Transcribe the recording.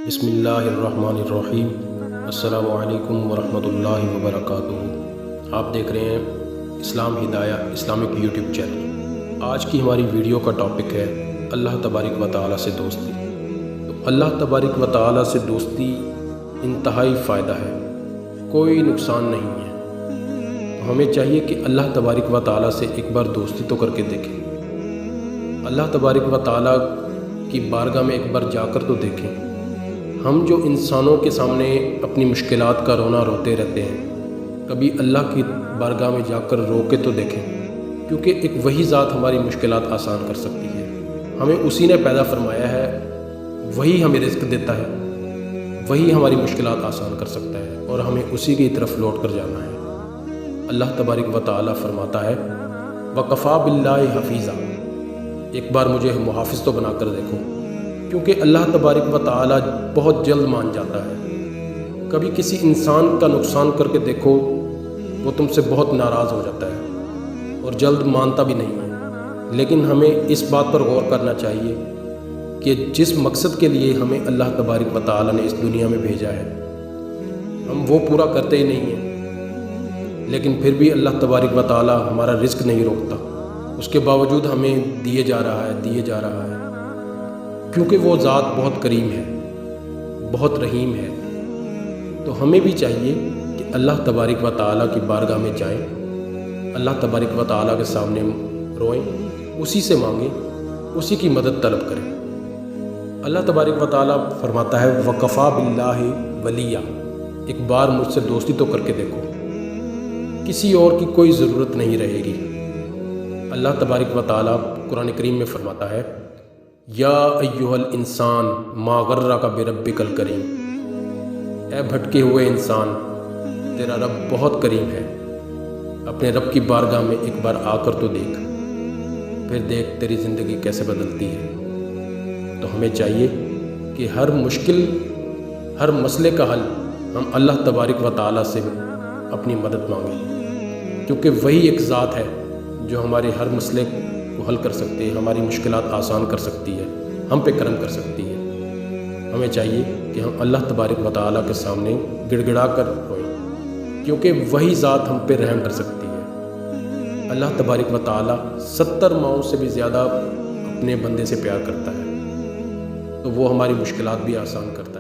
बिस्मिल्लाहिर्रहमानिर्रहीम। अस्सलामु अलैकुम वरहमतुल्लाहि वबरकातुहू। आप देख रहे हैं इस्लामहिदायah इस्लामिक यूट्यूब चैनल। आज की हमारी वीडियो का टॉपिक है अल्लाह तबारिक व तआला से दोस्ती। तो अल्लाह तबारिक व तआला से दोस्ती इंतहाई फ़ायदा है, कोई नुकसान नहीं है। तो हमें चाहिए कि अल्लाह तबारिक व तआला से एक बार दोस्ती तो करके देखें। अल्लाह तबारिक व तआला की बारगाह में एक बार जाकर तो देखें। हम जो इंसानों के सामने अपनी मुश्किलात का रोना रोते रहते हैं, कभी अल्लाह की बारगाह में जाकर रो के तो देखें, क्योंकि एक वही ज़ात हमारी मुश्किलात आसान कर सकती है। हमें उसी ने पैदा फरमाया है, वही हमें रिज़्क़ देता है, वही हमारी मुश्किलात आसान कर सकता है और हमें उसी की तरफ लौट कर जाना है। अल्लाह तबारिक व तआला फरमाता है वकफ़ा बिल्लाहि हफ़ीज़ा, एक बार मुझे मुहाफ़िज़ तो बना कर देखो, क्योंकि अल्लाह तबारिक व तआला बहुत जल्द मान जाता है। कभी किसी इंसान का नुकसान करके देखो, वो तुमसे बहुत नाराज़ हो जाता है और जल्द मानता भी नहीं है। लेकिन हमें इस बात पर गौर करना चाहिए कि जिस मकसद के लिए हमें अल्लाह तबारिक व तआला ने इस दुनिया में भेजा है, हम वो पूरा करते ही नहीं हैं। लेकिन फिर भी अल्लाह तबारिक व तआला हमारा रिज़्क़ नहीं रोकता, उसके बावजूद हमें दिए जा रहा है, क्योंकि वो ज़ात बहुत करीम है, बहुत रहीम है। तो हमें भी चाहिए कि अल्लाह तबारिक व तआला की बारगाह में जाएं, अल्लाह तबारिक व तआला के सामने रोएं, उसी से मांगें, उसी की मदद तलब करें। अल्लाह तबारिक व तआला फरमाता है वकफ़ा बिल्लाहि वलिया, एक बार मुझसे दोस्ती तो करके देखो, किसी और की कोई ज़रूरत नहीं रहेगी। अल्लाह तबारिक व तआला कुरान करीम में फरमाता है या अय्युहल इंसान मा गर्रका बिरब्बिकल करीम, ऐ भटके हुए इंसान, तेरा रब बहुत करीम है। अपने रब की बारगाह में एक बार आकर तो देख, फिर देख तेरी ज़िंदगी कैसे बदलती है। तो हमें चाहिए कि हर मुश्किल, हर मसले का हल हम अल्लाह तबारिक व तआला से अपनी मदद मांगें, क्योंकि वही एक ज़ात है जो हमारे हर मसले को हल कर सकती है, हमारी मुश्किलात आसान कर सकती है, हम पे करम कर सकती है। हमें चाहिए कि हम अल्लाह तबारिक व तआला के सामने गिड़गिड़ा कर रोएं, क्योंकि वही ज़ात हम पे रहम कर सकती है। अल्लाह तबारिक व तआला 70 माओं से भी ज़्यादा अपने बंदे से प्यार करता है, तो वो हमारी मुश्किलात भी आसान करता है।